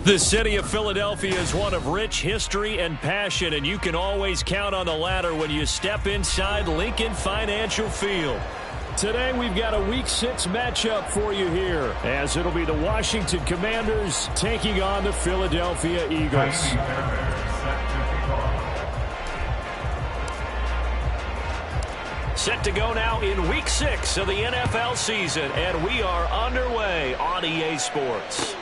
The city of Philadelphia is one of rich history and passion, and you can always count on the latter when you step inside Lincoln Financial Field. Today we've got a Week 6 matchup for you here, as it'll be the Washington Commanders taking on the Philadelphia Eagles. Set to go now in Week 6 of the NFL season, and we are underway on EA Sports.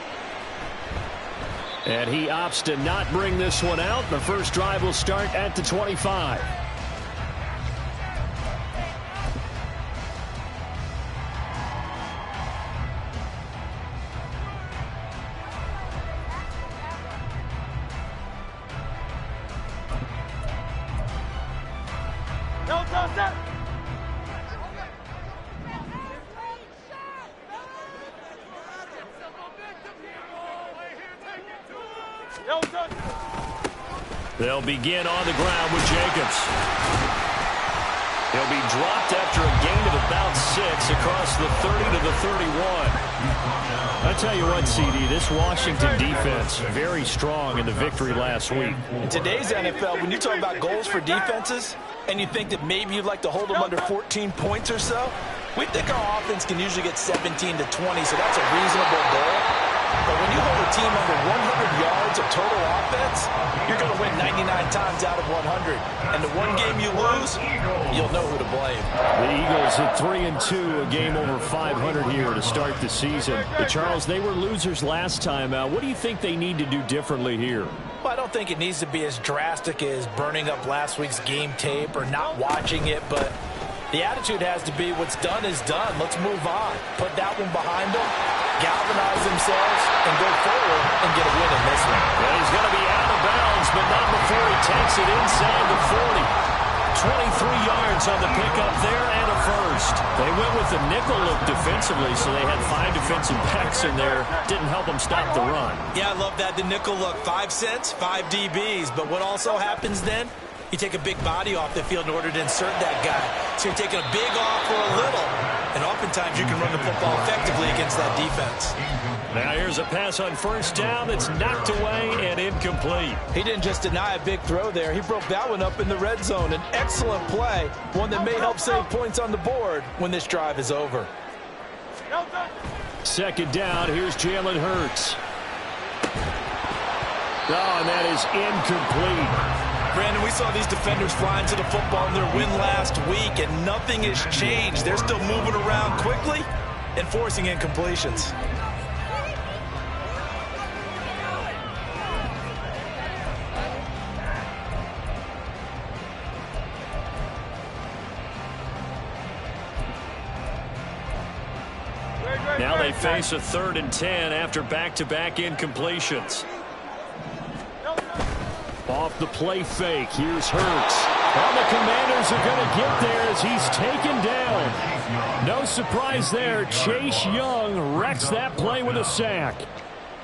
And he opts to not bring this one out. The first drive will start at the 25. They'll begin on the ground with Jacobs. He'll be dropped after a gain of about 6 across the 30 to the 31. I tell you what, CD, this Washington defense very strong in the victory last week. In today's NFL, when you talk about goals for defenses, and you think that maybe you'd like to hold them under 14 points or so, we think our offense can usually get 17 to 20, so that's a reasonable goal. But when you hold a team under 100 yards of total offense, you're going to win 99 times out of 100. And the one game you lose, you'll know who to blame. The Eagles hit 3-2, a game over 500 here to start the season. But Charles, they were losers last time out. What do you think they need to do differently here? Well, I don't think it needs to be as drastic as burning up last week's game tape or not watching it, but the attitude has to be what's done is done. Let's move on. Put that one behind them, galvanize themselves, and go forward and get a win in this one. Well, he's going to be out of bounds, but not before he takes it inside the 40. 23 yards on the pickup there and a first. They went with the nickel look defensively, so they had 5 defensive backs in there. Didn't help them stop the run. Yeah, I love that, the nickel look. 5 cents, 5 DBs. But what also happens then? You take a big body off the field in order to insert that guy. So you're taking a big off for a little. And oftentimes you can run the football effectively against that defense. Now here's a pass on first down that's knocked away and incomplete. He didn't just deny a big throw there. He broke that one up in the red zone. An excellent play. One that may help save points on the board when this drive is over. Second down. Here's Jalen Hurts. Oh, and that is incomplete. Brandon, we saw these defenders flying to the football in their win last week, and nothing has changed. They're still moving around quickly and forcing incompletions. Now they face a 3rd and 10 after back-to-back incompletions. Off the play fake, here's Hurts. Well, the Commanders are going to get there as he's taken down. No surprise there, Chase Young wrecks that play with a sack.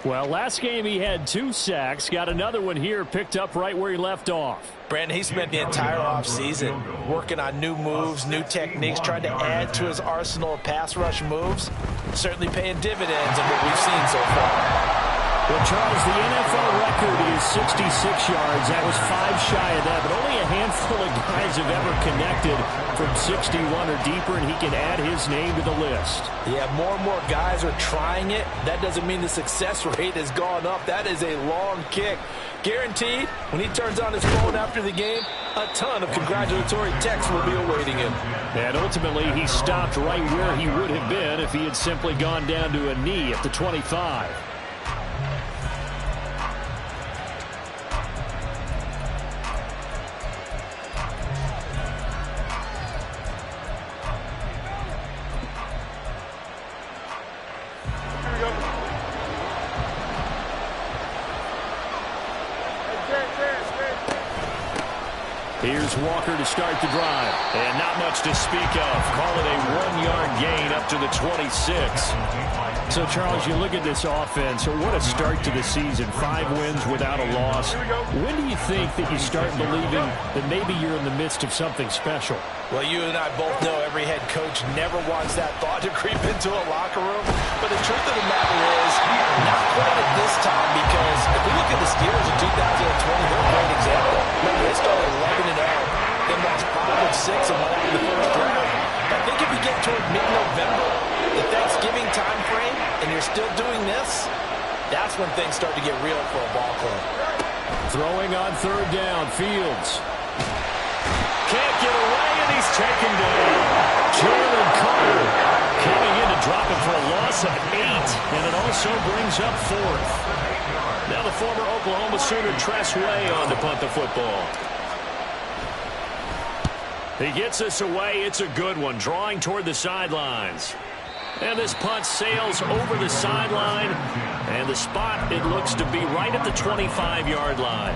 Well, last game he had 2 sacks, got another one here, picked up right where he left off. Brandon, he spent the entire offseason working on new moves, new techniques, trying to add to his arsenal of pass rush moves. Certainly paying dividends in what we've seen so far. Well, Charles, the NFL record is 66 yards. That was 5 shy of that, but only a handful of guys have ever connected from 61 or deeper, and he can add his name to the list. Yeah, more and more guys are trying it. That doesn't mean the success rate has gone up. That is a long kick. Guaranteed, when he turns on his phone after the game, a ton of congratulatory texts will be awaiting him. And ultimately, he stopped right where he would have been if he had simply gone down to a knee at the 25. Here's Walker to start the drive. And not much to speak of. Call it a 1-yard gain up to the 26. So, Charles, you look at this offense, what a start to the season. 5 wins without a loss. When do you think that you start believing that maybe you're in the midst of something special? Well, you and I both know every head coach never wants that thought to creep into a locker room. But the truth of the matter is, not quite at this time, because if we look at the Steelers in 2020, they're a great example. Remember, they started 11-0, then lost 5 of 6 and went out in the first round. I think if you get toward mid-November, the Thanksgiving time frame, and you're still doing this, that's when things start to get real for a ball club. Throwing on 3rd down, Fields. Can't get away, and he's taken down. Jalen Carter coming in to drop him for a loss of 8, and it also brings up 4th. Now the former Oklahoma Sooner Tress Way on to punt the football. He gets this away. It's a good one, drawing toward the sidelines. And this punt sails over the sideline, and the spot, it looks to be right at the 25-yard line.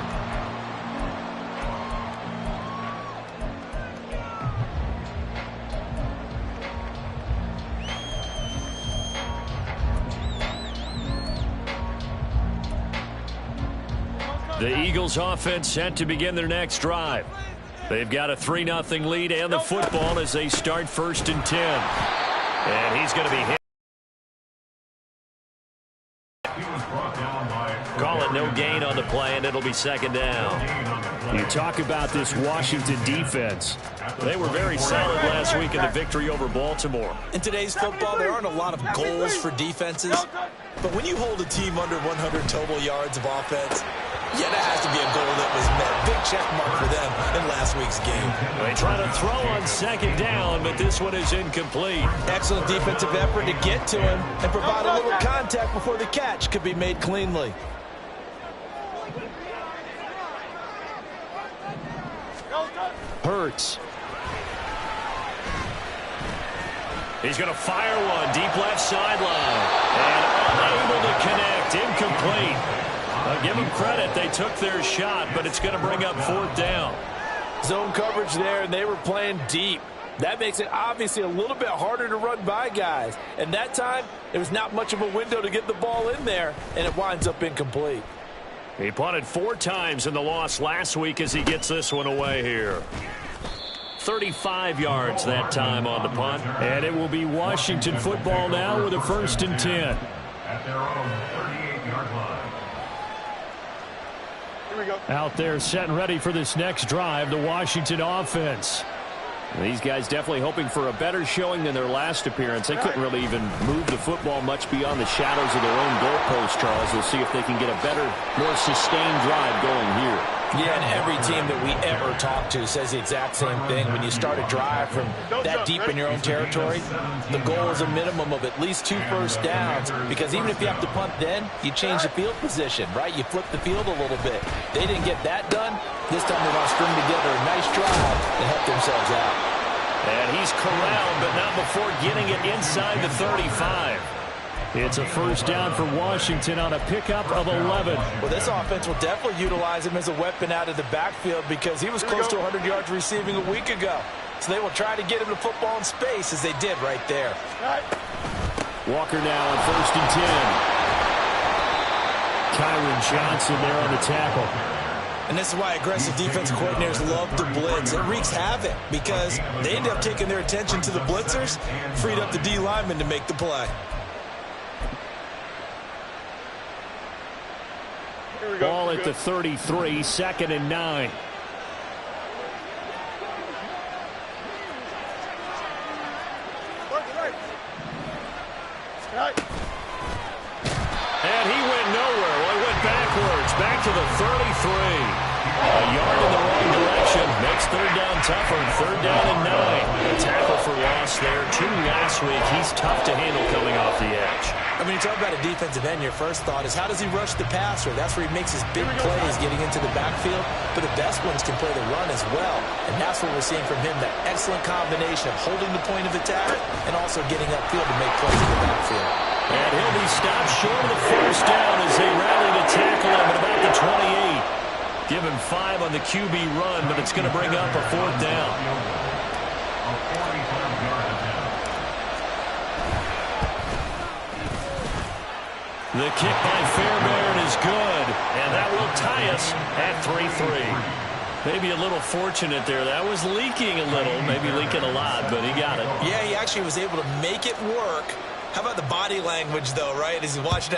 The Eagles offense set to begin their next drive. They've got a 3-0 lead and the football as they start 1st and 10. And he's going to be hit. Call it no gain on the play, and it'll be 2nd down. You talk about this Washington defense. They were very solid last week in the victory over Baltimore. In today's football, there aren't a lot of goals for defenses. But when you hold a team under 100 total yards of offense, yeah, that has to be a goal that was met. Big check mark for them in last week's game. They try to throw on 2nd down, but this one is incomplete. Excellent defensive effort to get to him and provide a little contact before the catch could be made cleanly. Hurts. He's going to fire one deep left sideline. And unable to connect. Incomplete. I'll give them credit. They took their shot, but it's going to bring up 4th down. Zone coverage there, and they were playing deep. That makes it obviously a little bit harder to run by guys. And that time, there was not much of a window to get the ball in there, and it winds up incomplete. He punted 4 times in the loss last week as he gets this one away here. 35 yards that time on the punt. And it will be Washington football now with a 1st and 10. At their own 38-yard line. Here we go. Out there set and ready for this next drive, the Washington offense. These guys definitely hoping for a better showing than their last appearance. They couldn't really even move the football much beyond the shadows of their own goalpost, Charles. We'll see if they can get a better, more sustained drive going here. Yeah, and every team that we ever talk to says the exact same thing. When you start a drive from that deep in your own territory, the goal is a minimum of at least 2 first downs, because even if you have to punt then, you change the field position, right? You flip the field a little bit. They didn't get that done. This time they're going to string together a nice drive and help themselves out. And he's corralled, but not before getting it inside the 35. It's a 1st down for Washington on a pickup of 11. Well, this offense will definitely utilize him as a weapon out of the backfield, because he was close to 100 yards receiving a week ago. So they will try to get him the football in space, as they did right there. Walker now on 1st and 10. Kyron Johnson there on the tackle. And this is why aggressive defensive coordinators love to blitz. It wreaks havoc because they end up taking their attention to the blitzers, freed up the D lineman to make the play. Ball at the 33, 2nd and 9. And he went nowhere. Well, he went backwards, back to the 33. A yard in the wrong direction. Makes 3rd down tougher. 3rd down and 9. A tackle for loss there. 2 last week. He's tough to handle coming off the edge. I mean, you talk about a defensive end, your first thought is, how does he rush the passer? That's where he makes his big plays getting into the backfield. But the best ones can play the run as well. And that's what we're seeing from him, that excellent combination of holding the point of attack and also getting upfield to make plays in the backfield. And he'll be stopped short of the 1st down as they rally to tackle him at about the 28. Give him 5 on the QB run, but it's going to bring up a 4th down. The kick by Fairbairn is good, and that will tie us at 3-3. Maybe a little fortunate there. That was leaking a little, maybe leaking a lot, but he got it. Yeah, he actually was able to make it work. How about the body language, though, right? As he watched it